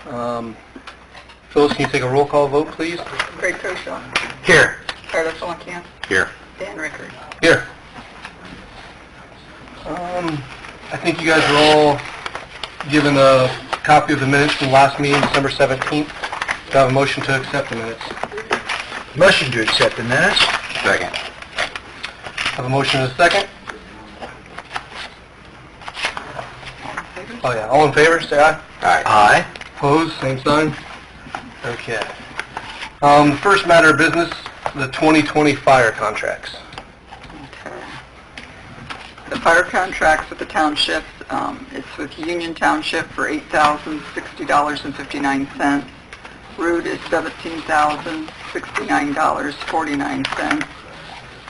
Phyllis, can you take a roll call vote, please? Greg Koshaw. Here. Carlos Lonkamp. Here. Dan Rickard. Here. I think you guys are all given a copy of the minutes from last meeting, December 17th. Do I have a motion to accept the minutes? Motion to accept the minutes. Second. Have a motion and a second. Oh yeah, all in favor, say aye. Aye. Aye. Opposed, same sign. Okay. The first matter of business, the 2020 fire contracts. Okay. The fire contracts with the townships, it's with Union Township for $8,060.59. Root is $17,069.49.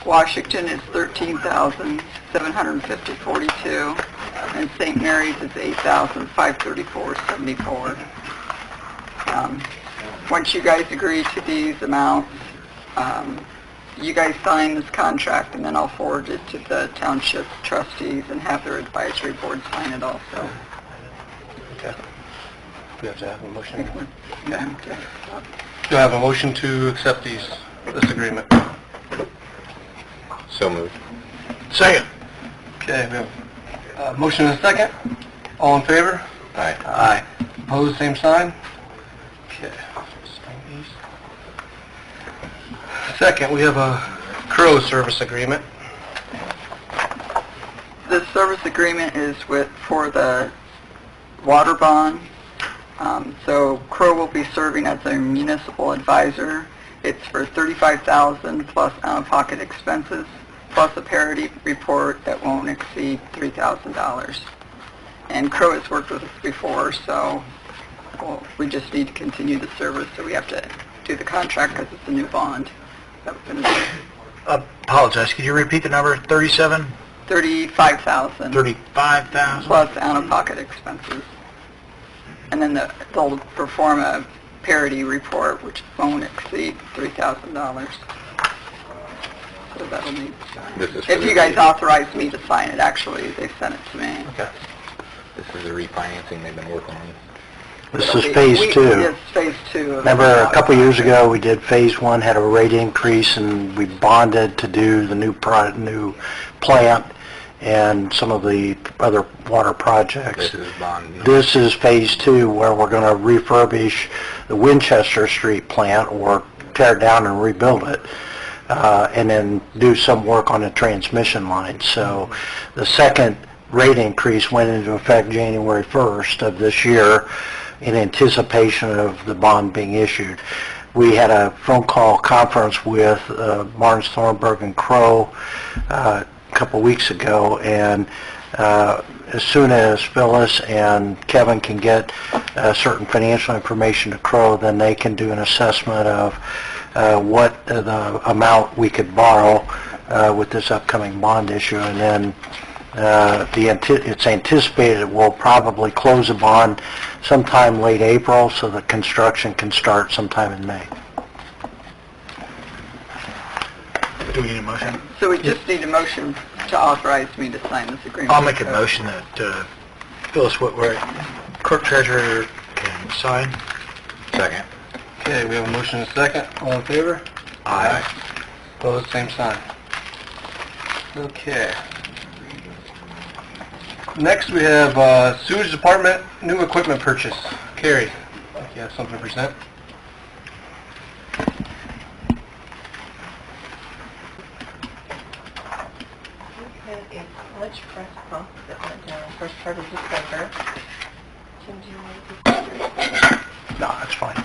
Washington is $13,750.42. And St. Mary's is $8,534.74. Once you guys agree to these amounts, you guys sign this contract, and then I'll forward it to the township trustees and have their advisory board sign it also. Okay. We have to have a motion. Yeah. Do I have a motion to accept this agreement? So moved. Second. Okay, we have a motion and a second. All in favor? Aye. Aye. Opposed, same sign. Okay. Second, we have a Crow service agreement. This service agreement is for the water bond. So Crow will be serving as a municipal advisor. It's for $35,000 plus out-of-pocket expenses, plus a parity report that won't exceed $3,000. And Crow has worked with us before, so we just need to continue the service, so we have to do the contract because it's a new bond that we're going to do. Apologize, could you repeat the number? 37? $35,000. $35,000? Plus out-of-pocket expenses. And then they'll perform a parity report, which won't exceed $3,000. So that'll need... If you guys authorize me to sign it, actually, they sent it to me. Okay. This is the refinancing they've been working on. This is phase two. Yes, phase two. Remember a couple years ago we did phase one, had a rate increase, and we bonded to do the new plant and some of the other water projects. This is bond. This is phase two, where we're going to refurbish the Winchester Street plant, or tear it down and rebuild it, and then do some work on the transmission line. So the second rate increase went into effect January 1st of this year in anticipation of the bond being issued. We had a phone call conference with Barnes, Thornburg, and Crow a couple weeks ago, and as soon as Phyllis and Kevin can get certain financial information to Crow, then they can do an assessment of what the amount we could borrow with this upcoming bond issue, and then it's anticipated we'll probably close the bond sometime late April, so the construction can start sometime in May. Do we need a motion? So we just need a motion to authorize me to sign this agreement. I'll make a motion that Phyllis Whitworth, clerk treasurer, can sign. Second. Okay, we have a motion and a second. All in favor? Aye. Opposed, same sign. Okay. Next we have sewage department new equipment purchase. Carrie, I think you have something to present. We had a sludge press pump that went down first part of December. Jim, do you want to do No, that's fine.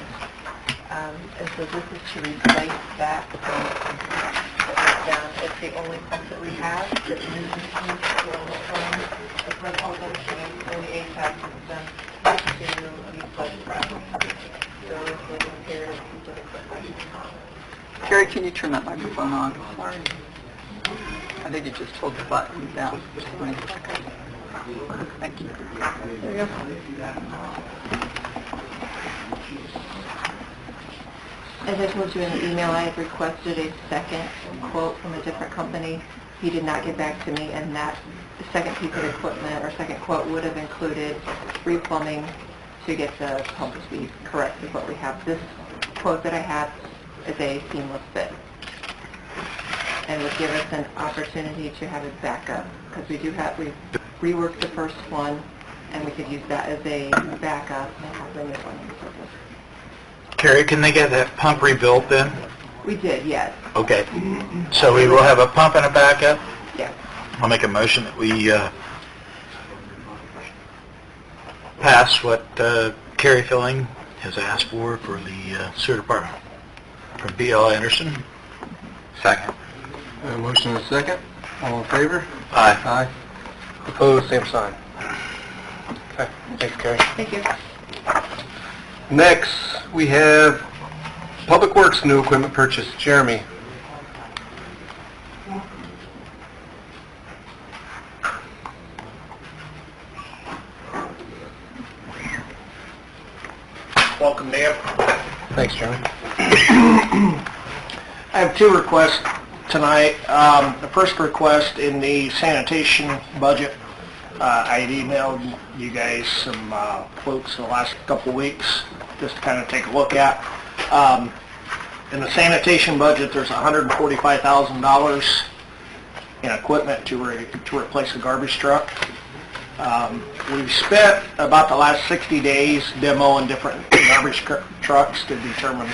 And so this is to replace that pump that went down. It's the only pump that we have that uses the press pump that changed when the ATAC system to the sludge press. So it's a repair of the equipment. Carrie, can you turn that microphone on? Sorry. I think you just hold the button down for 20 seconds. Thank you. There you go. As I told you in the email, I had requested a second quote from a different company. He did not get back to me, and that second piece of equipment or second quote would have included replumbing to get the pump speed correct with what we have. This quote that I have is a seamless fit, and would give us an opportunity to have a backup, because we've reworked the first one, and we could use that as a backup and have the new one in service. Carrie, can they get that pump rebuilt then? We did, yes. Okay. So we will have a pump and a backup? Yes. I'll make a motion that we pass what Carrie Filling has asked for the sewer department from B.L. Anderson. Second. A motion and a second. All in favor? Aye. Aye. Opposed, same sign. Okay, thanks, Carrie. Thank you. Next, we have Public Works new equipment purchase. Jeremy. Welcome, Dan. Thanks, Jeremy. I have two requests tonight. The first request in the sanitation budget, I had emailed you guys some quotes the last couple of weeks, just to kind of take a look at. In the sanitation budget, there's $145,000 in equipment to replace a garbage truck. We've spent about the last 60 days demoing different garbage trucks to determine,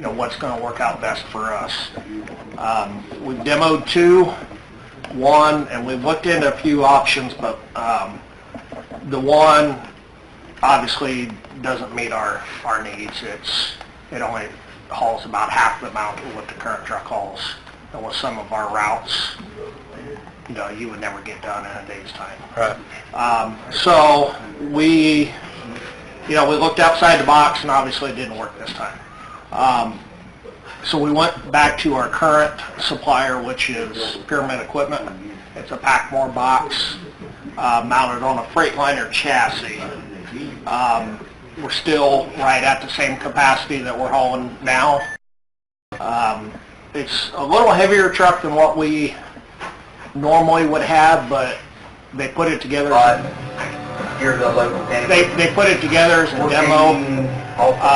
what's going to work out best for us. We've demoed one, and we've looked into a few options, but the one obviously doesn't meet our needs. It only hauls about half the amount of what the current truck hauls. And with some of our routes, you would never get done in a day's time. Right. So we looked outside the box, and obviously it didn't work this time. So we went back to our current supplier, which is Pyramid Equipment. It's a Packmore box mounted on a Freightliner chassis. We're still right at the same capacity that we're hauling now. It's a little heavier truck than what we normally would have, but they put it together. You're the local They put it together as a demo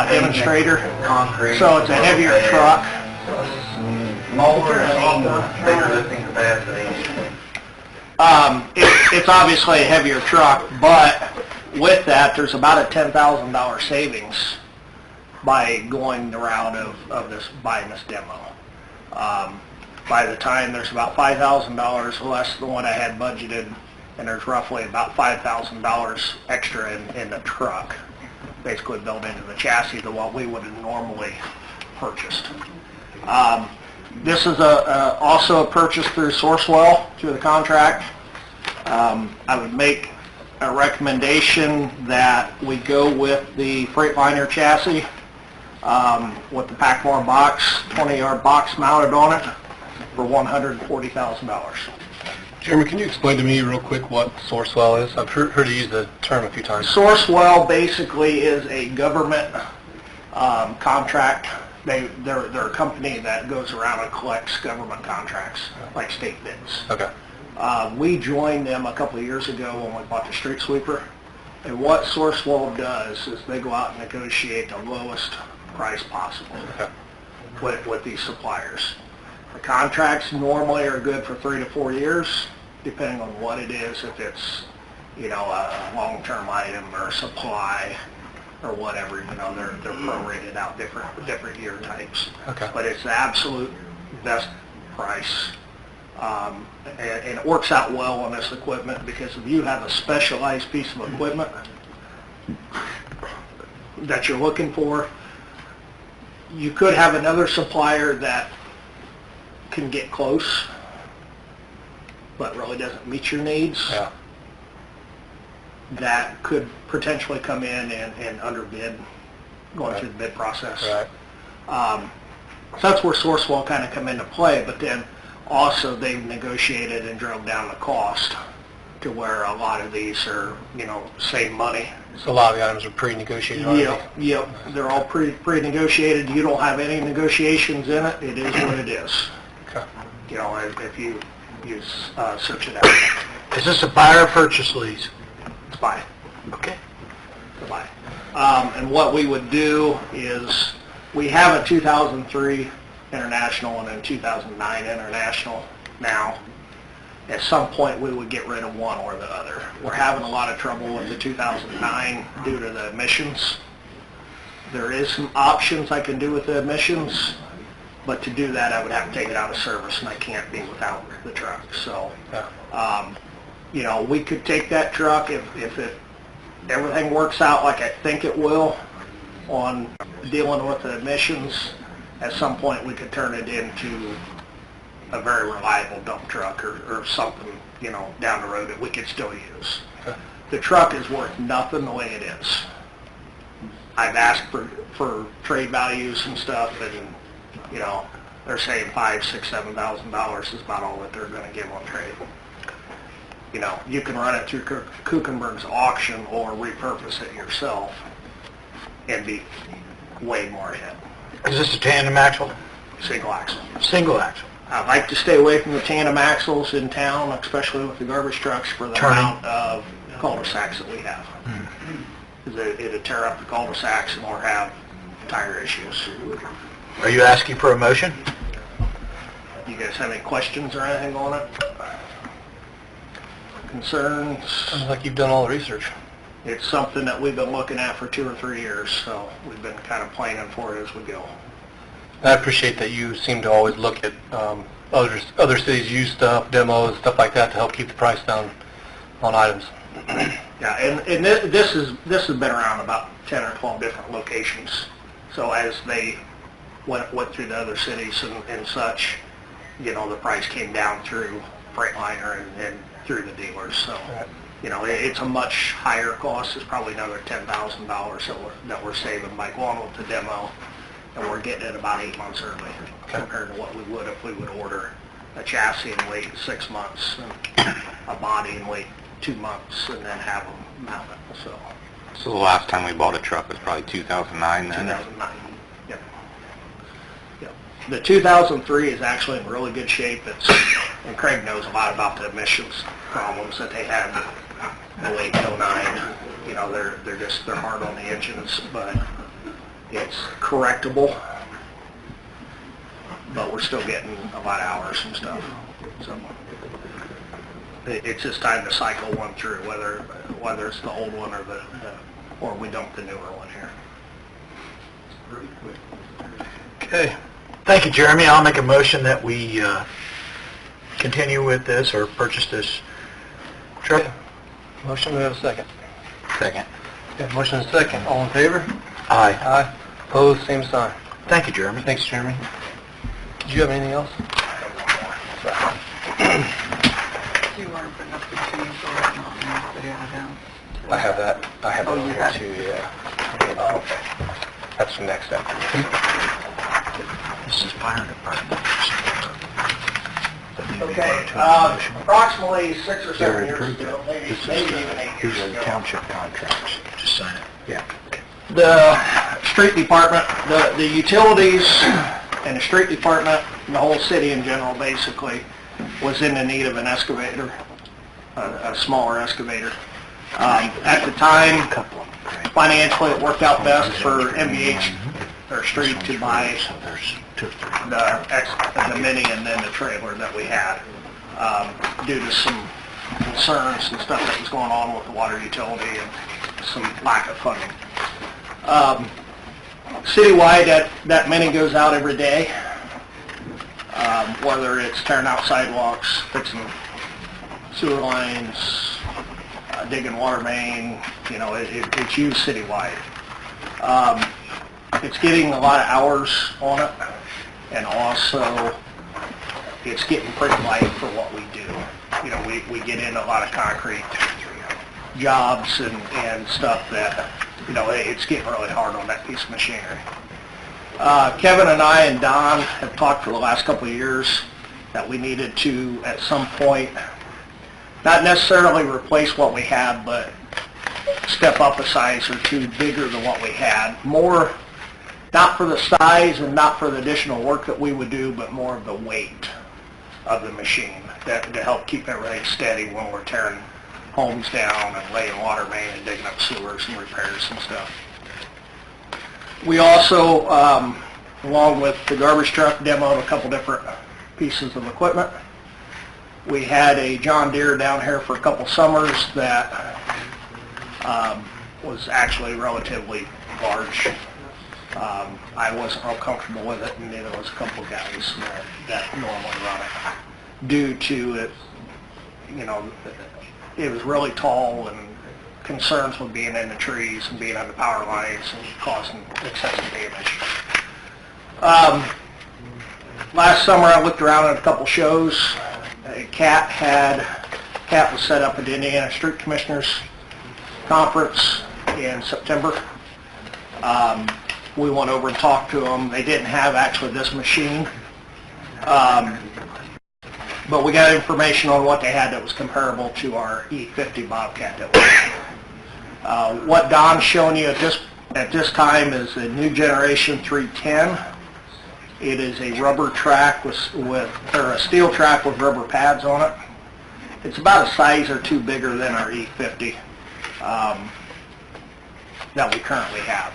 demonstrator. concrete. So it's a heavier truck. Smaller and bigger lifting capacity. It's obviously a heavier truck, but with that, there's about a $10,000 savings by going the route of buying this demo. By the time, there's about $5,000 less than what I had budgeted, and there's roughly about $5,000 extra in the truck, basically built into the chassis than what we would have normally purchased. This is also a purchase through Sourcewell, through the contract. I would make a recommendation that we go with the Freightliner chassis with the Packmore box, 20-yard box mounted on it for $140,000. Jeremy, can you explain to me real quick what Sourcewell is? I've heard you use the term a few times. Sourcewell basically is a government contract. They're a company that goes around and collects government contracts, like state bids. Okay. We joined them a couple of years ago when we bought the street sweeper. And what Sourcewell does is they go out and negotiate the lowest price possible with these suppliers. The contracts normally are good for 3 to 4 years, depending on what it is, if it's, a long-term item or a supply or whatever, they're prorated out different year types. Okay. But it's the absolute best price. And it works out well on this equipment, because if you have a specialized piece of equipment that you're looking for, you could have another supplier that can get close, but really doesn't meet your needs. Yeah. That could potentially come in and underbid, going through the bid process. Right. So that's where Sourcewell kind of come into play, but then also they've negotiated and drove down the cost to where a lot of these are, save money. So a lot of the items are pre-negotiated already? Yep, they're all pre-negotiated. You don't have any negotiations in it. It is what it is. Okay. If you search it out. Is this a buy or purchase lease? It's buy. Okay. It's buy. And what we would do is, we have a 2003 International and a 2009 International now. At some point, we would get rid of one or the other. We're having a lot of trouble with the 2009 due to the emissions. There is some options I can do with the emissions, but to do that, I would have to take it out of service, and I can't be without the truck. So, you know, we could take that truck if everything works out like I think it will on dealing with the emissions. At some point, we could turn it into a very reliable dump truck or something, you know, down the road that we could still use. The truck is worth nothing the way it is. I've asked for trade values and stuff, and, you know, they're saying $5,000, $6,000, $7,000 is about all that they're going to give on trade. You know, you can run it through Kuchenberg's auction or repurpose it yourself and be way more ahead. Is this a tandem axle? Single axle. Single axle. I like to stay away from the tandem axles in town, especially with the garbage trucks, for the amount of cul-de-sacs that we have. It'll tear up the cul-de-sacs and we'll have tire issues. Are you asking for a motion? You guys have any questions or anything on it? Concerns? Sounds like you've done all the research. It's something that we've been looking at for 2 or 3 years, so we've been kind of planning for it as we go. I appreciate that you seem to always look at other cities' used stuff, demos, stuff like that to help keep the price down on items. Yeah, and this has been around about 10 or 12 different locations. So as they went through the other cities and such, you know, the price came down through Freightliner and through the dealers. So, you know, it's a much higher cost. It's probably another $10,000 that we're saving by going with the demo, and we're getting it about 8 months early compared to what we would if we would order a chassis and wait 6 months, and a body and wait 2 months, and then have them mounted. So the last time we bought a truck was probably 2009 then? 2009. Yep. Yep. The 2003 is actually in really good shape. And Craig knows a lot about the emissions problems that they had in 08, 09. You know, they're hard on the engines, but it's correctable. But we're still getting a lot of hours and stuff. So it's just time to cycle one through, whether it's the old one or we dump the newer one here. Okay. Thank you, Jeremy. I'll make a motion that we continue with this or purchase this truck. Okay. Motion, we have a second. Second. Okay, motion and a second. All in favor? Aye. Aye. Opposed, same sign. Thank you, Jeremy. Thanks, Jeremy. Did you have anything else? Do you want to bring up the change order on that they have down? I have that. I have Oh, that you here have it. too, yeah. Okay. That's the next step. This is fire department. Okay, approximately 6 or 7 years ago, maybe even 8 years These are the ago, township contracts. Just sign it. Yeah. the street department, the utilities and the street department, the whole city in general basically, was in the need of an excavator, a smaller excavator. At the time, financially it worked out best for MBH, or street, to buy the mini and then the trailer that we had, due to some concerns and stuff that was going on with the water utility and some lack of funding. Citywide, that mini goes out every day, whether it's tearing out sidewalks, fixing sewer lines, digging water main, you know, it's used citywide. It's getting a lot of hours on it, and also it's getting pretty light for what we do. You know, we get in a lot of concrete jobs and stuff that, you know, it's getting really hard on that piece of machinery. Kevin and I and Don have talked for the last couple of years that we needed to, at some point, not necessarily replace what we had, but step up a size or two bigger than what we had. More, not for the size and not for the additional work that we would do, but more of the weight of the machine to help keep everything steady when we're tearing homes down and laying water main and digging up sewers and repairs and stuff. We also, along with the garbage truck, demoed a couple different pieces of equipment. We had a John Deere down here for a couple summers that was actually relatively large. I wasn't real comfortable with it, and neither was a couple of guys that normally run it, due to it, you know, it was really tall and concerns with being in the trees and being on the power lines and causing excessive damage. Last summer I looked around at a couple shows. Cat was set up at the Indiana Street Commissioners Conference in September. We went over and talked to them. They didn't have actually this machine, but we got information on what they had that was comparable to our E50 Bobcat that we had. What Don's showing you at this time is a new generation 310. It is a rubber track or a steel track with rubber pads on it. It's about a size or two bigger than our E50 that we currently have.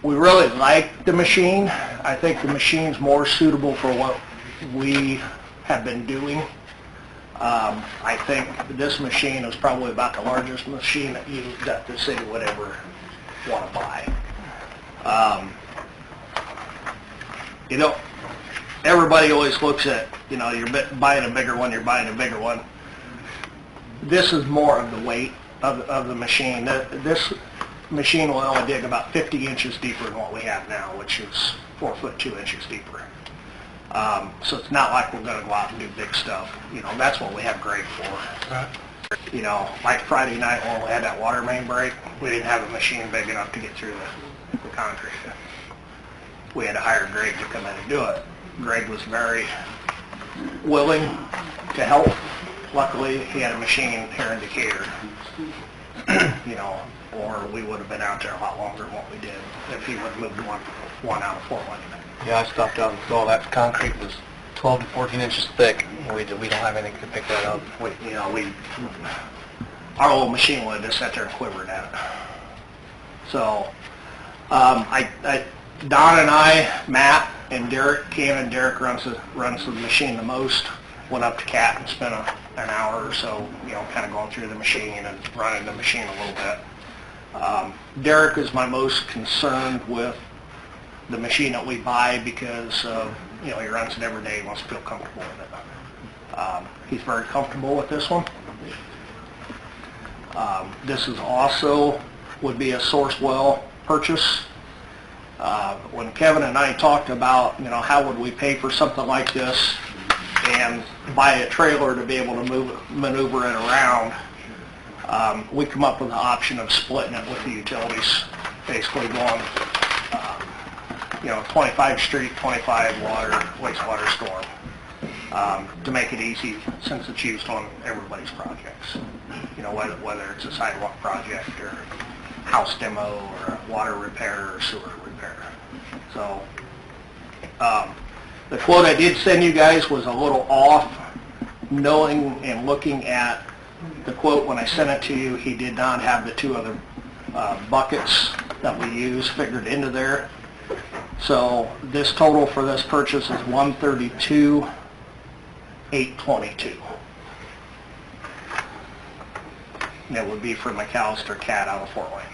We really like the machine. I think the machine's more suitable for what we have been doing. I think this machine is probably about the largest machine that the city would ever want to buy. You know, everybody always looks at, you know, you're buying a bigger one, you're buying a bigger one. This is more of the weight of the machine. This machine will only dig about 50 inches deeper than what we have now, which is 4 foot 2 inches deeper. So it's not like we're going to go out and do big stuff. You know, that's what we have Greg for. Right. You know, like Friday night when we had that water main break, we didn't have a machine big enough to get through the concrete. We had to hire Greg to come in and do it. Greg was very willing to help. Luckily, he had a machine here in Decatur, you know, or we would have been out there a lot longer than what we did if he would have moved one out of Fort Wayne. Yeah, I stopped out and saw that concrete was 12 to 14 inches thick. We don't have anything to pick that up. Our old machine would have just sat there and quivered at it. So, Don and I, Matt and Derek came, and Derek runs the machine the most. Went up to Cat and spent an hour or so, you know, kind of going through the machine and running the machine a little bit. Derek is my most concerned with the machine that we buy because, you know, he runs it every day, he wants to feel comfortable with it. He's very comfortable with this one. This is also would be a source well purchase. When Kevin and I talked about, you know, how would we pay for something like this and buy a trailer to be able to maneuver it around, we come up with the option of splitting it with the utilities, basically going, you know, 25 street, 25 water, wastewater storm, to make it easy since it's used on everybody's projects. You know, whether it's a sidewalk project or house demo or a water repair or sewer repair. So, the quote I did send you guys was a little off, knowing and looking at the quote when I sent it to you. He did not have the two other buckets that we use figured into there. So this total for this purchase is $132,822. And it would be for McAllister Cat out of Fort Wayne.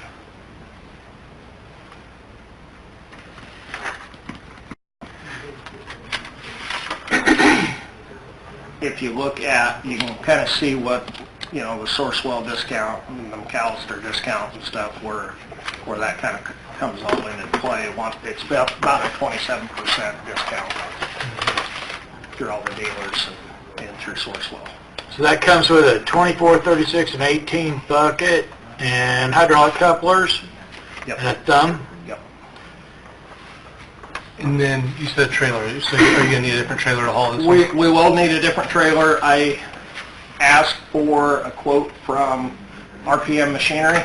If you look at, you can kind of see what, you know, the Sourcewell discount and the McAllister discount and stuff, where that kind of comes all into play. It's about a 27% discount through all the dealers and through Sourcewell. So that comes with a 24, 36, and 18 bucket and hydraulic couplers. Yep. And a thumb. Yep. And then you said trailer. So are you going to need a different trailer to haul this We one? will need a different trailer. I asked for a quote from RPM Machinery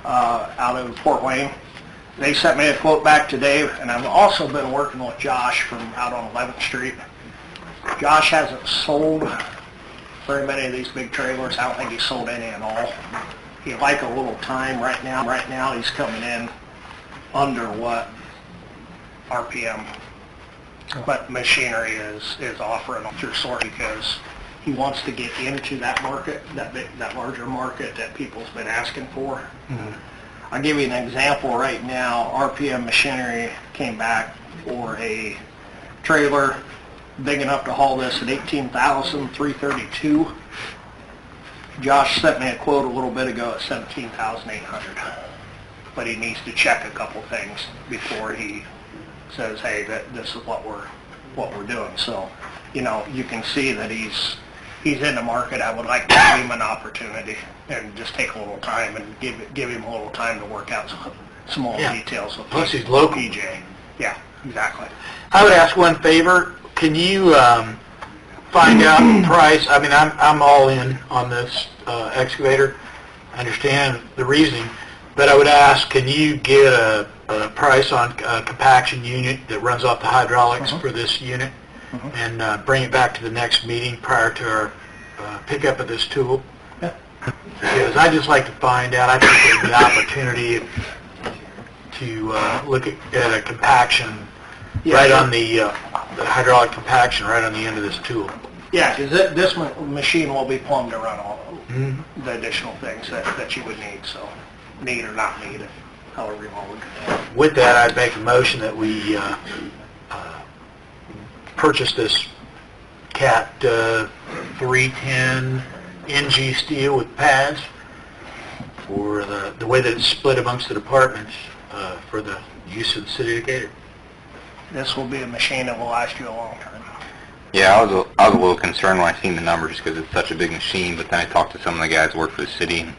out of Fort Wayne. They sent me a quote back today, and I've also been working with Josh from out on 11th Street. Josh hasn't sold very many of these big trailers. I don't think he's sold any at all. he'd like a little time right now. Right now, he's coming in under what RPM, but machinery is offering through Source because he wants to get into that market, that larger market that people's been asking for. I'll give you an example right now. RPM Machinery came back for a trailer big enough to haul this at $18,332. Josh sent me a quote a little bit ago at $17,800, but he needs to check a couple things before he says, hey, this is what we're doing. So, you know, you can see that he's in the market. I would like to give him an opportunity and just take a little time and give him a little time to work out some more details with Plus he's local. PJ. Yeah, exactly. I would ask one favor. Can you find out the price? I mean, I'm all in on this excavator. I understand the reasoning, but I would ask, can you get a price on a compaction unit that runs off the hydraulics for this unit and bring it back to the next meeting prior to our pickup of this tool? Yeah. Because I'd just like to find out, I think there's an opportunity to look at a compaction right on the hydraulic compaction right on the end of this tool. Yeah, because this machine will be plumbed to run all the additional things that you would need, so need or not need, however you want to look at that. With that, I'd make a motion that we purchase this Cat 310 NG steel with pads for the way that it's split amongst the departments for the use of the city of Decatur. This will be a machine that will last you a long time. Yeah, I was a little concerned when I seen the numbers because it's such a big machine, but then I talked to some of the guys who work for the city and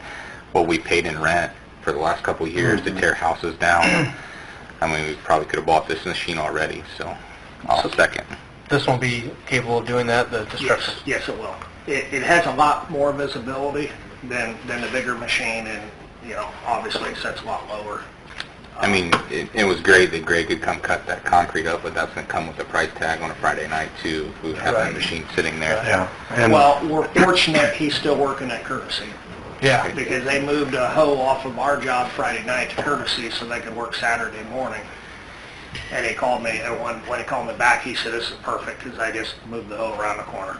what we paid in rent for the last couple of years to tear houses down. I mean, we probably could have bought this machine already, so I'll second. This won't be capable of doing that, the destruction? Yes, it will. It has a lot more visibility than the bigger machine, and, you know, obviously it sets a lot lower. I mean, it was great that Greg could come cut that concrete up, but that's going to come with a price tag on a Friday night, too, if we have that machine sitting there. Yeah. And Well, we're fortunate he's still working at Courtesy, Yeah. because they moved a hoe off of our job Friday night to Courtesy so they could work Saturday morning. And he called me, and when he called me back, he said, this is perfect, because I just moved the hoe around the corner.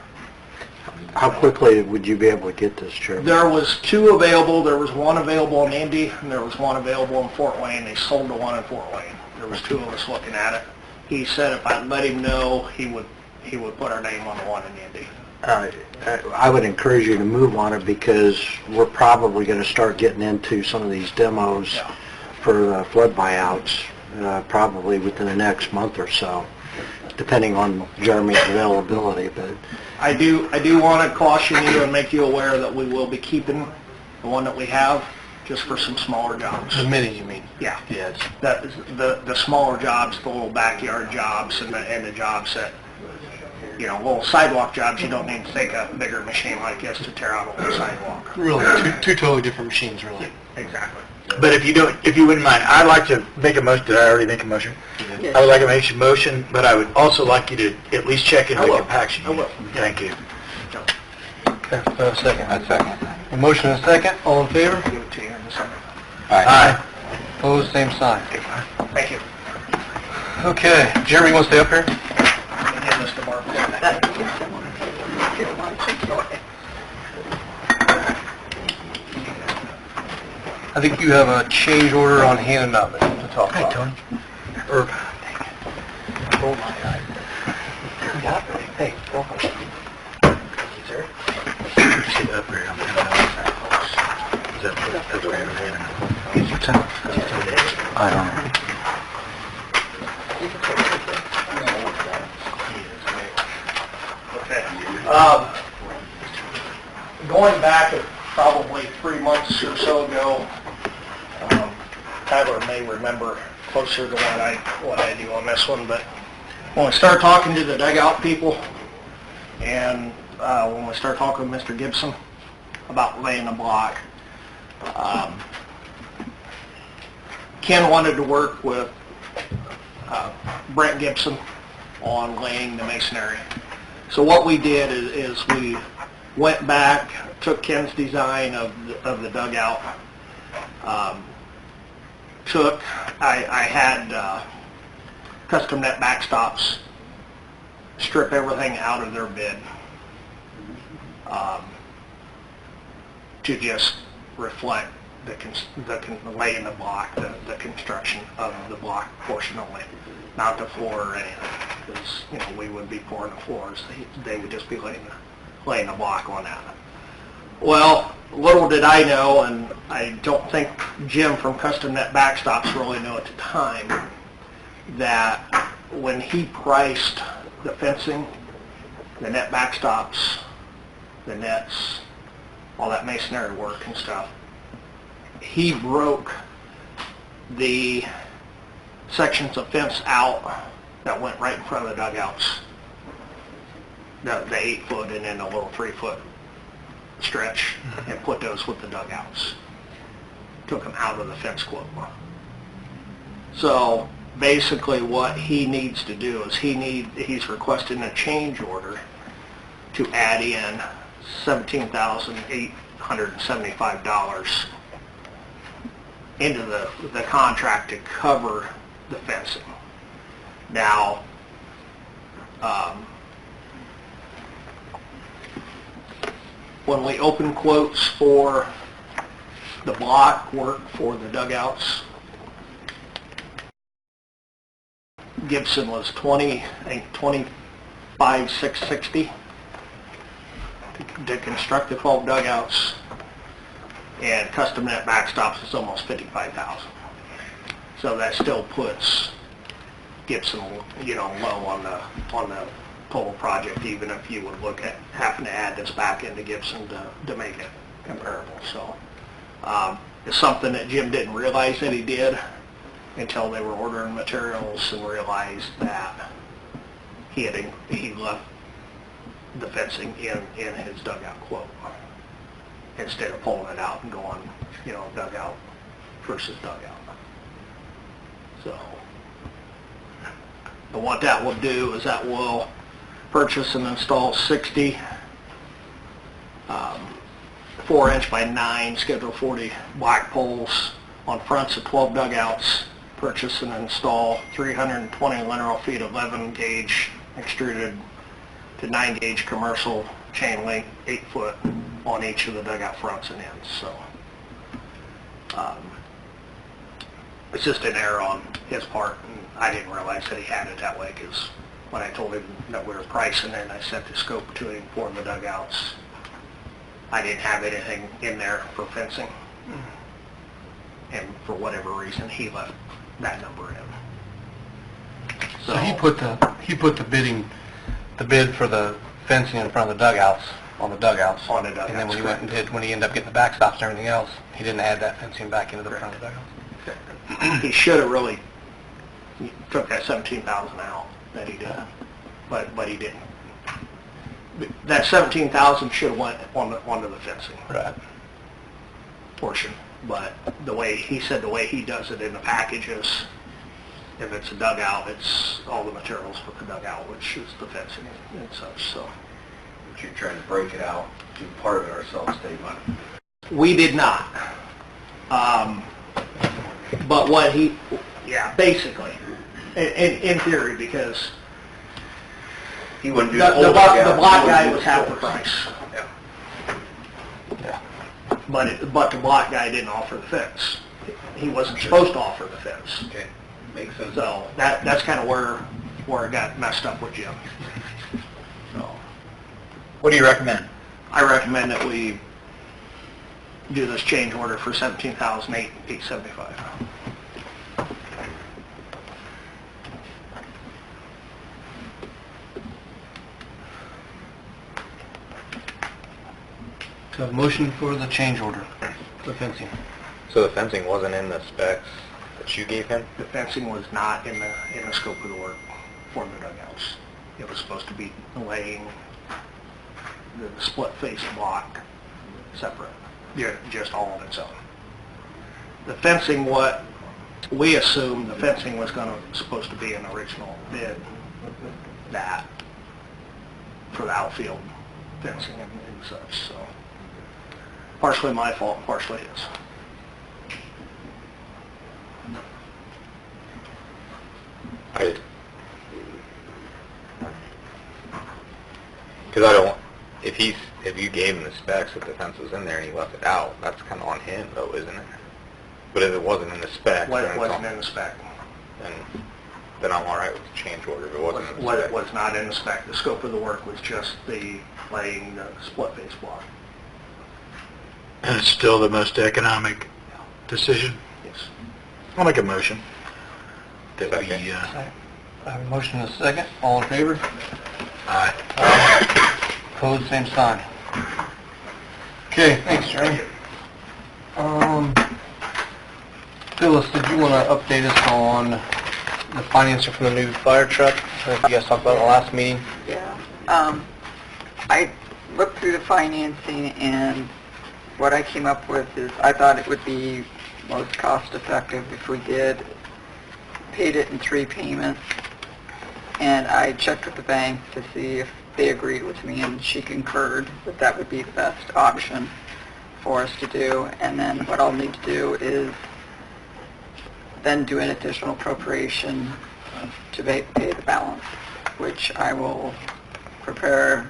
how quickly would you be able to get this, Chairman? There was two available. There was one available in Indy, and there was one available in Fort Wayne. They sold the one in Fort Wayne. There was two of us looking at it. He said if I'd let him know, he would put our name on the one in Indy. I would encourage you to move on it because we're probably going to start getting into some of these demos for flood buyouts probably within the next month or so, depending on Jeremy's availability. But I do want to caution you and make you aware that we will be keeping the one that we have just for some smaller jobs. The mini, you mean? Yeah. Yes. That the smaller jobs, the little backyard jobs, and the jobs that, you know, little sidewalk jobs, you don't need to take a bigger machine like this to tear out a whole sidewalk. Really, two totally different machines, really. Exactly. But if you wouldn't mind, I'd like to make a motion. Did I already make a motion? Yes. I would like to make a motion, but I would also like you to at least check into the compaction unit. Thank you. Second. I'd second. A motion and a second, all in favor? Give it to you in a second. Aye. Opposed, same sign. Thank you. Okay, Jeremy, you want to stay up here? Give this to Mark. I think you have a change order on hand and up to talk about. Tony. oh my God. Hey, welcome. Sir? Sit up here. I'm coming out. Is that that's where you're heading? What's that? I don't know. Okay. Going back probably 3 months or so ago, Tyler may remember closer to what I do on this one, but when we start talking to the dugout people, and when we start talking with Mr. Gibson about laying the block, Ken wanted to work with Brent Gibson on laying the masonry. So what we did is we went back took Ken's design of the dugout, I had custom net backstops strip everything out of their bid to just reflect the lay in the block, the construction of the block portion only, not the floor or anything. Because, you know, we would be pouring the floors, they would just be laying the block on that. Well, little did I know, and I don't think Jim from Custom Net Backstops really knew at the time, that when he priced the fencing, the net backstops, the nets, all that masonry work and stuff, he broke the sections of fence out that went right in front of the dugouts, the 8 foot and then a little 3 foot stretch, and put those with the dugouts. Took them out of the fence quote. So basically what he needs to do is he's requesting a change order to add in $17,875 into the contract to cover the fencing. Now, when we open quotes for the block work for the dugouts, Gibson was $25,660 to construct the 12 dugouts, and custom net backstops is almost $55,000. So that still puts Gibson, you know, low on the total project, even if you would look at having to add this back into Gibson to make it comparable. So it's something that Jim didn't realize that he did until they were ordering materials and realized that he left the fencing in his dugout quote instead of pulling it out and going, you know, dugout versus dugout. So, but what that will do is that will purchase and install 60 4-inch by 9 Schedule 40 black poles on fronts of 12 dugouts. Purchase and install 320 linear feet of 11 gauge extruded to 9 gauge commercial chain link, 8 foot on each of the dugout fronts and ends. So it's just an error on his part, and I didn't realize that he had it that way, because when I told him that we were pricing it and I sent the scope to him for the dugouts, I didn't have anything in there for fencing, and for whatever reason he left that number in. So he put the bid for the fencing in front of the dugouts on the dugouts. On the dugouts, and then when he ended up getting the backstops and everything else, he didn't add that fencing back into the front of the dugouts. He should have really took that 17,000 out that he did, but he didn't. That 17,000 should have went onto the fencing portion, but the way he does it in the packages, if it's a dugout, it's all the materials for the dugout, which is the fencing and such. So, But you're trying to break it out, do part of it ourselves, save money. we did not. But what basically, in theory, because He wouldn't do the the whole dugout. block guy was half the price. Yeah. But the block guy didn't offer the fence. He wasn't supposed to offer the fence. Okay, makes sense. So that's kind of where it got messed up with Jim. So What do you recommend? I recommend that we do this change order for $17,875. To have a motion for the change order for the fencing. So the fencing wasn't in the specs that you gave him? The fencing was not in the scope of the work for the dugouts. It was supposed to be laying the split face block separate, just all on its own. The fencing, what we assumed the fencing was supposed to be an original bid, that for the outfield fencing and such. So partially my fault, and partially his. Because I don't, if you gave him the specs, if the fence was in there and he left it out, that's kind of on him though, isn't it? But if it wasn't in the specs, What then it's wasn't on- in the spec. then I'm all right with the change order if it wasn't in the What spec. was not in the spec, the scope of the work was just the laying the split face block. And it's still the most economic decision? Yes. I'll make a motion. Did We, I I have a motion and a second. All in favor? Aye. Opposed, same sign. Okay, thanks, Jeremy. Phyllis, did you want to update us on the financing for the new fire truck? I think you guys talked about it in the last meeting. Yeah. I looked through the financing, and what I came up with is I thought it would be most cost-effective if we paid it in 3 payments. And I checked with the bank to see if they agreed with me, and she concurred that that would be the best option for us to do. And then what I'll need to do is then do an additional appropriation to pay the balance, which I will prepare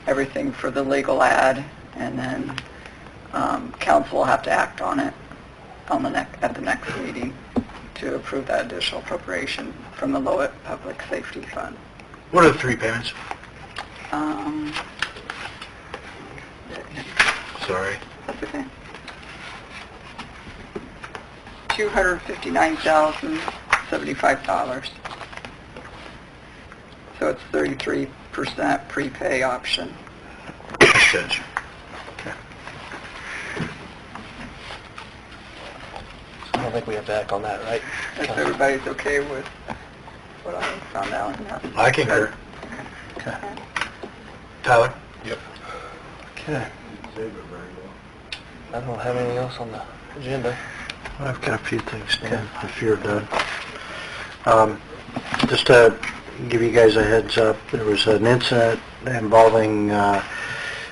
everything for the legal ad, and then council will have to act on it at the next meeting to approve that additional appropriation from the Lowett Public Safety Fund. What are the 3 payments? Sorry. That's okay. $259,075. So it's 33% prepay option. Judge. I don't think we have to act on that, right? If everybody's okay with what I found out. I concur. Okay. Tyler? Okay. I don't have anything else on the agenda. I've got a few things, Dan, if you're done. Just to give you guys a heads up, there was an incident involving a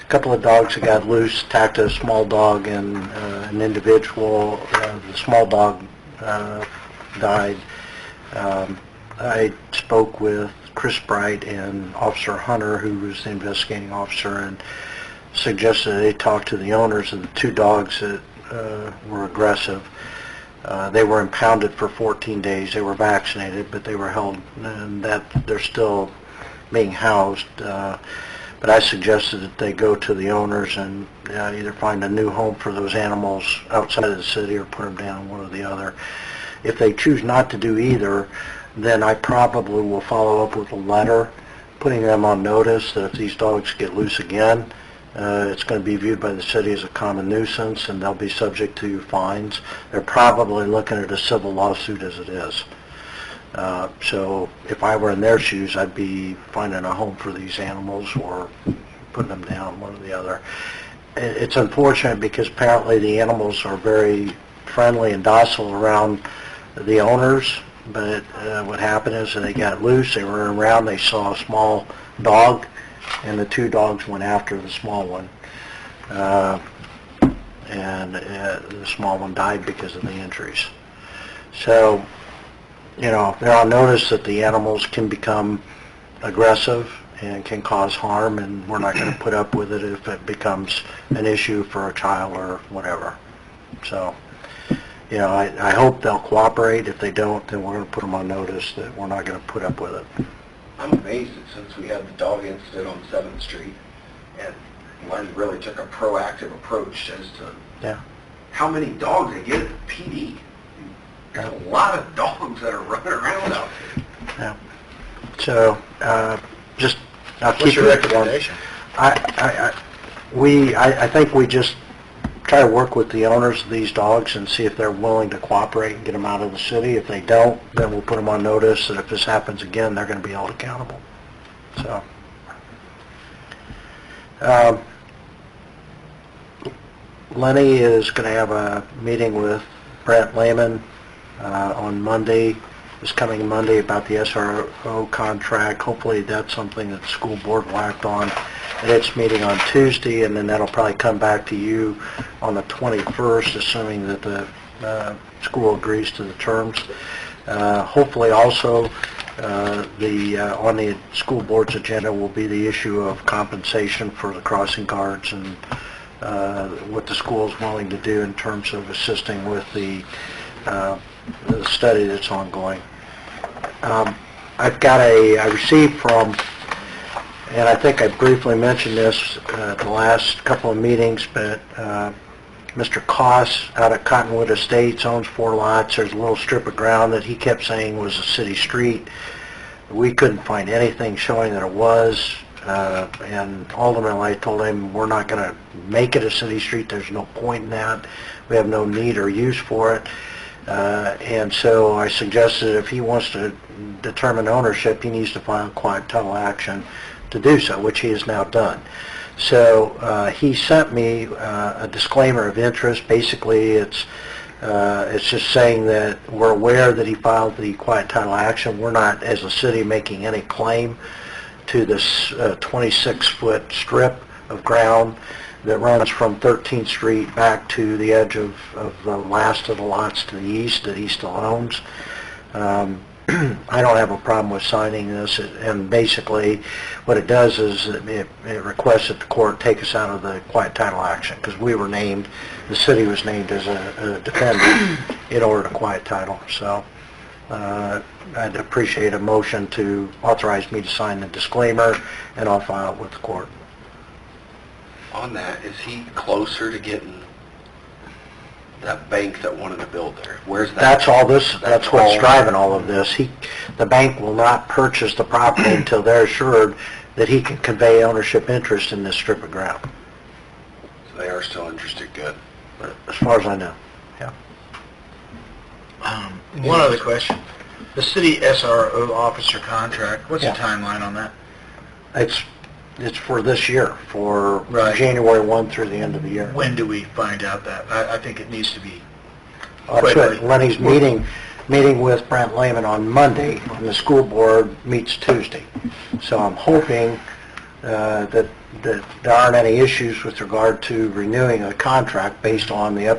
couple of dogs that got loose, attacked a small dog, and an individual, the small dog died. I spoke with Chris Bright and Officer Hunter, who was the investigating officer, and suggested they talk to the owners of the 2 dogs that were aggressive. They were impounded for 14 days. They were vaccinated, but they were held, and that they're still being housed. But I suggested that they go to the owners and either find a new home for those animals outside of the city or put them down, one or the other. If they choose not to do either, then I probably will follow up with a letter putting them on notice that if these dogs get loose again, it's going to be viewed by the city as a common nuisance, and they'll be subject to fines. They're probably looking at a civil lawsuit as it is. So if I were in their shoes, I'd be finding a home for these animals or putting them down, one or the other. It's unfortunate because apparently the animals are very friendly and docile around the owners, but what happened is that they got loose, they were around, they saw a small dog, and the 2 dogs went after the small one. And the small one died because of the injuries. So, you know, they're on notice that the animals can become aggressive and can cause harm, and we're not going to put up with it if it becomes an issue for a child or whatever. So, you know, I hope they'll cooperate. If they don't, then we're going to put them on notice that we're not going to put up with it. I'm amazed that since we had the dog incident on 7th Street, and Len really took a proactive approach as to how many dogs they get at the PD. There's a lot of dogs that are running around out there. Yeah. So, just, I'll What's keep your you informed. recommendation? I think we just try to work with the owners of these dogs and see if they're willing to cooperate and get them out of the city. If they don't, then we'll put them on notice that if this happens again, they're going to be held accountable. So, Lenny is going to have a meeting with Brent Lehman on Monday this coming Monday about the SRO contract. Hopefully that's something that the school board will act on at its meeting on Tuesday, and then that'll probably come back to you on the 21st, assuming that the school agrees to the terms. Hopefully also on the school board's agenda will be the issue of compensation for the crossing guards and what the school is willing to do in terms of assisting with the study that's ongoing. I received from, and I think I briefly mentioned this the last couple of meetings, but Mr. Koss out at Cottonwood Estates owns 4 lots. There's a little strip of ground that he kept saying was a city street. We couldn't find anything showing that it was, and ultimately I told him we're not going to make it a city street. There's no point in that. We have no need or use for it. And so I suggested if he wants to determine ownership, he needs to file a quiet title action to do so, which he has now done. So he sent me a disclaimer of interest. Basically, it's just saying that we're aware that he filed the quiet title action. We're not, as a city, making any claim to this 26-foot strip of ground that runs from 13th Street back to the edge of the last of the lots to the east that he still owns. I don't have a problem with signing this, and basically what it does is it requests that the court take us out of the quiet title action, because we were named, the city was named as a defendant in order to quiet title. So I'd appreciate a motion to authorize me to sign the disclaimer, and I'll file it with the court. On that, is he closer to getting that bank that wanted to build there? Where's that? That's all this, that's what's driving all of this. The bank will not purchase the property until they're assured that he can convey ownership interest in this strip of ground. So they are still interested, good. As far as I know, yeah. One other question. The city SRO officer contract, what's Yeah. the timeline on that? It's for this year, for Right. January 1 through the end of the year. When do we find out that? I think it needs to be That's quickly. what Lenny's meeting with Brent Lehman on Monday, and the school board meets Tuesday. So I'm hoping that there aren't any issues with regard to renewing a contract based on the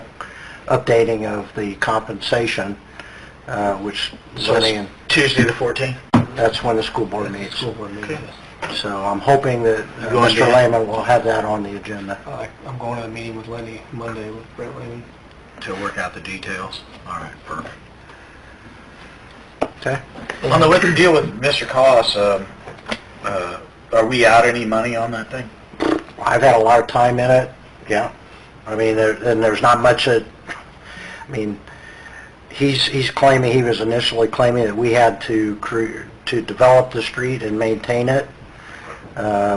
updating of the compensation, which So Lenny, it's and Tuesday the 14th? that's when the school board meets. Okay. So I'm hoping that going Mr. to- Lehman will have that on the agenda. I'm going to a meeting with Lenny Monday with Brent Lehman. To work out the details. All right, perfect. Okay? On the deal with Mr. Koss, are we out any money on that thing? I've had a lot of time in it, yeah. I mean, there's not much that, I mean, he's claiming, he was initially claiming that we had to develop the street and maintain it.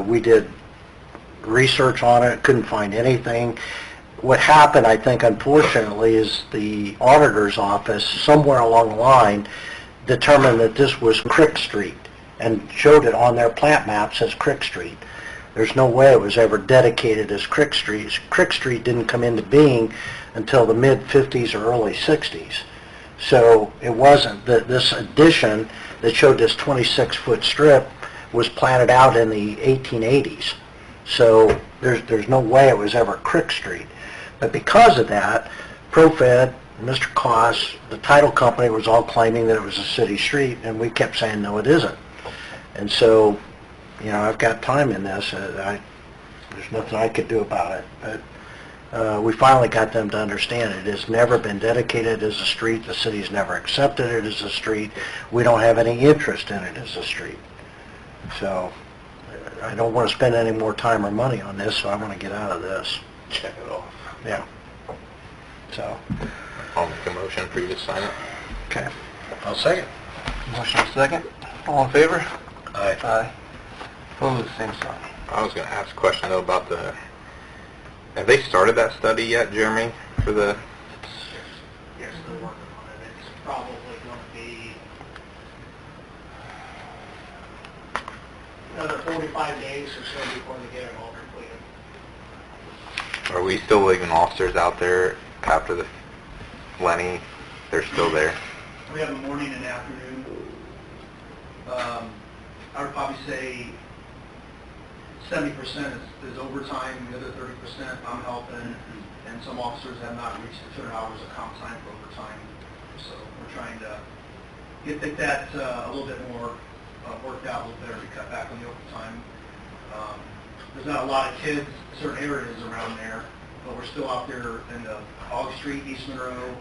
We did research on it, couldn't find anything. What happened, I think, unfortunately, is the auditor's office, somewhere along the line, determined that this was Crick Street and showed it on their plat maps as Crick Street. There's no way it was ever dedicated as Crick Street. Crick Street didn't come into being until the mid-50s or early 60s. So it wasn't that this addition that showed this 26-foot strip was platted out in the 1880s. So there's no way it was ever Crick Street. But because of that, ProFed, Mr. Koss, the title company was all claiming that it was a city street, and we kept saying, no, it isn't. And so, you know, I've got time in this. There's nothing I could do about it. But we finally got them to understand it has never been dedicated as a street. The city's never accepted it as a street. We don't have any interest in it as a street. So I don't want to spend any more time or money on this, so I want to get out of this. Check it off. Yeah. So, I'll make a motion for you to sign it. okay. I'll second. Motion second. All in favor? Aye. Aye. Opposed, same sign. I was going to ask a question though about have they started that study yet, Jeremy, for the, Yes, they're working on it. It's probably going to be another 45 days or so before they get it all completed. are we still leaving officers out there after the Lenny? They're still there? We have a morning and afternoon. I would probably say 70% is overtime, the other 30% I'm helping, and some officers have not reached the 200 hours of comp time for overtime. So we're trying to get that a little bit more worked out a little better to cut back on the overtime. There's not a lot of kids in certain areas around there, but we're still out there in the Aug Street, East Monroe,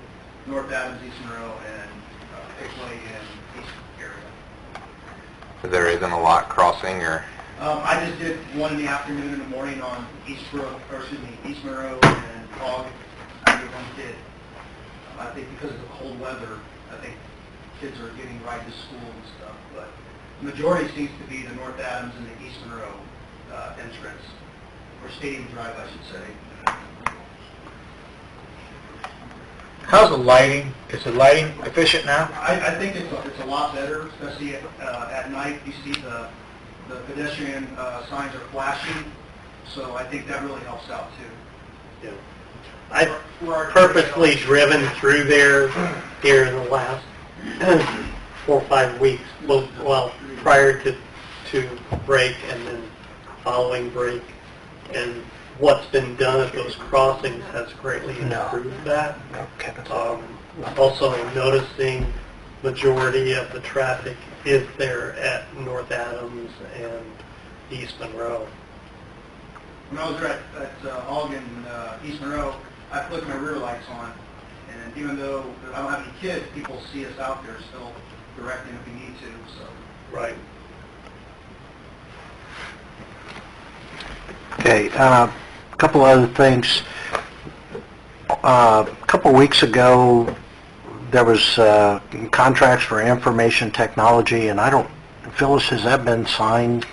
North Adams, East Monroe, and Pickway and East area. So there isn't a lot crossing, or? I just did one in the afternoon and the morning on East Monroe and Aug. I did one kid. I think because of the cold weather, I think kids are getting right to school and stuff, but the majority seems to be the North Adams and the East Monroe entrance, or Stadium Drive, I should say. How's the lighting? Is the lighting efficient now? I think it's a lot better, especially at night. You see the pedestrian signs are flashing, so I think that really helps out too. Yeah. I've purposely driven through there here in the last 4 or 5 weeks, well, prior to break and then following break, and what's been done at those crossings has greatly improved that. Also noticing majority of the traffic is there at North Adams and East Monroe. When I was at Aug and East Monroe, I flicked my rear lights on, and even though I don't have any kids, people see us out there still directing if we need to. So. Right. Okay, a couple other things. A couple weeks ago, there was contracts for information technology, and I don't, Phyllis, has that been signed?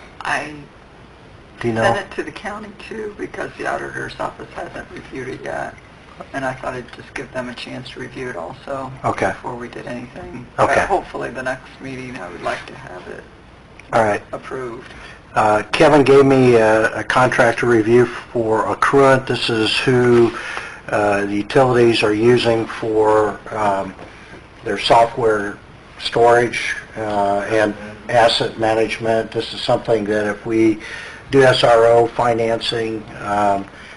Do you know? Sent it to the county too, because the auditor's office hasn't reviewed it yet. And I thought I'd just give them a chance to review it also. Okay. Before we did anything. Okay. But hopefully the next meeting, I would like to have it All right. approved. Kevin gave me a contract to review for Accruent. This is who the utilities are using for their software storage and asset management. This is something that if we do SRO financing,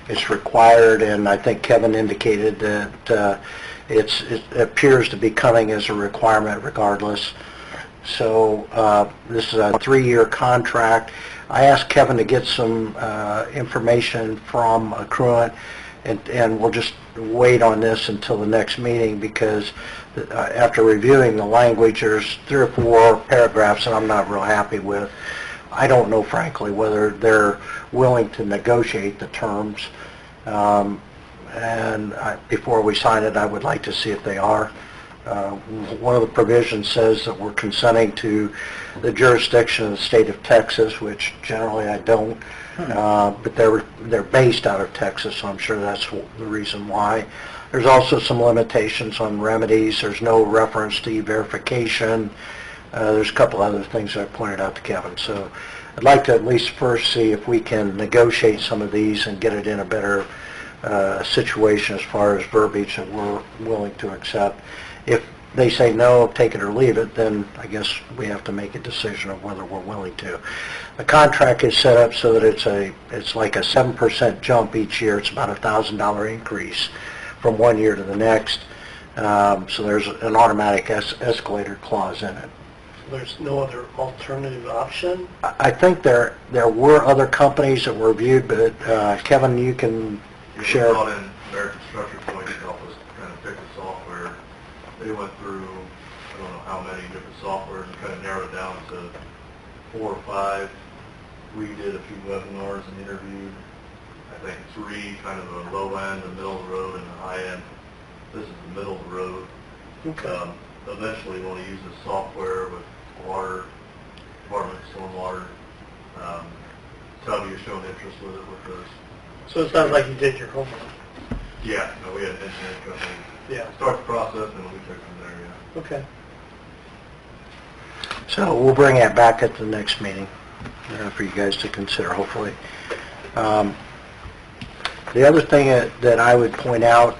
it's required, and I think Kevin indicated that it appears to be coming as a requirement regardless. So this is a 3-year contract. I asked Kevin to get some information from Accruent, and we'll just wait on this until the next meeting, because after reviewing the language, there's 3 or 4 paragraphs that I'm not real happy with. I don't know, frankly, whether they're willing to negotiate the terms, and before we sign it, I would like to see if they are. One of the provisions says that we're consenting to the jurisdiction of the state of Texas, which generally I don't, but they're based out of Texas, so I'm sure that's the reason why. There's also some limitations on remedies. There's no reference to e-verification. There's a couple other things I pointed out to Kevin. So I'd like to at least first see if we can negotiate some of these and get it in a better situation as far as verbiage that we're willing to accept. If they say no, take it or leave it, then I guess we have to make a decision of whether we're willing to. The contract is set up so that it's like a 7% jump each year. It's about a $1,000 increase from one year to the next. So there's an automatic escalator clause in it. There's no other alternative option? I think there were other companies that were reviewed, but Kevin, you can share. We brought in American Structure Point to help us kind of pick the software. They went through, I don't know how many different softwares and kind of narrowed it down to 4 or 5. We did a few webinars and interviewed, I think 3, kind of the low end, the middle of the road, and the high end. This is the middle of the road. Okay. Eventually we want to use this software with water, department, stormwater. Tubby has shown interest with it with this. So it sounds like you did your homework. Yeah, no, we had an engineering company Yeah. start the process, and we took it from there, yeah. Okay. So we'll bring that back at the next meeting for you guys to consider, hopefully. The other thing that I would point out,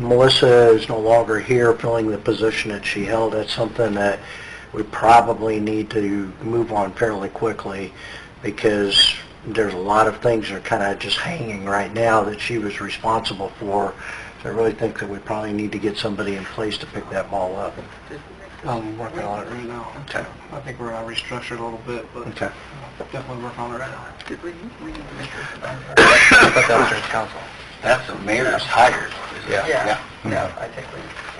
Melissa is no longer here filling the position that she held. That's something that we probably need to move on fairly quickly because there's a lot of things that are kind of just hanging right now that she was responsible for. So I really think that we probably need to get somebody in place to pick that ball up. I'm working on it right now. Okay. I think we're gonna restructure it a little bit, but Okay. definitely working on it right now. Did we need to make But that was during council. That's the mayor's hired. Yeah, no, I think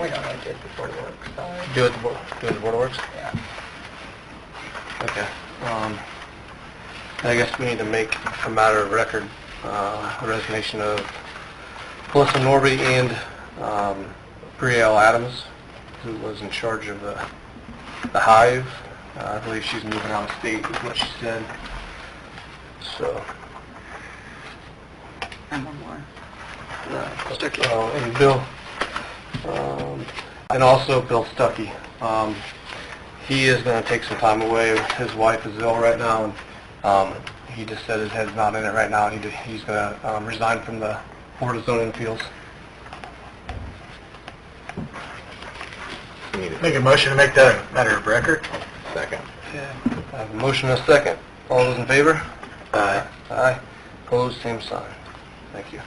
we don't like it before it works. Do it the board of works? Yeah. Okay. I guess we need to make a matter of record, a resignation of Melissa Norby and Brielle Adams, who was in charge of the Hive. I believe she's moving out of state, is what she said. So, And one more. The sticky. and Bill, and also Bill Stuckey. He is going to take some time away. His wife is ill right now, and he just said his head's not in it right now. He's going to resign from the Board of Zoning Appeals. Make a motion to make that a matter of record? Second. I have a motion and a second. All those in favor? Aye. Aye. Opposed, same sign. Thank you.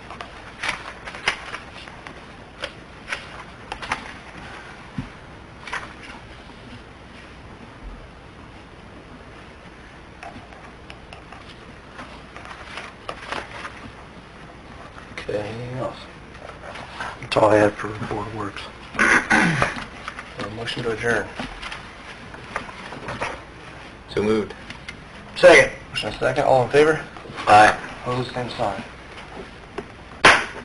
Okay, anything else? That's all I had for Board of Works. A motion to adjourn. So moved. Second. Motion and a second. All in favor? Aye. Opposed, same sign.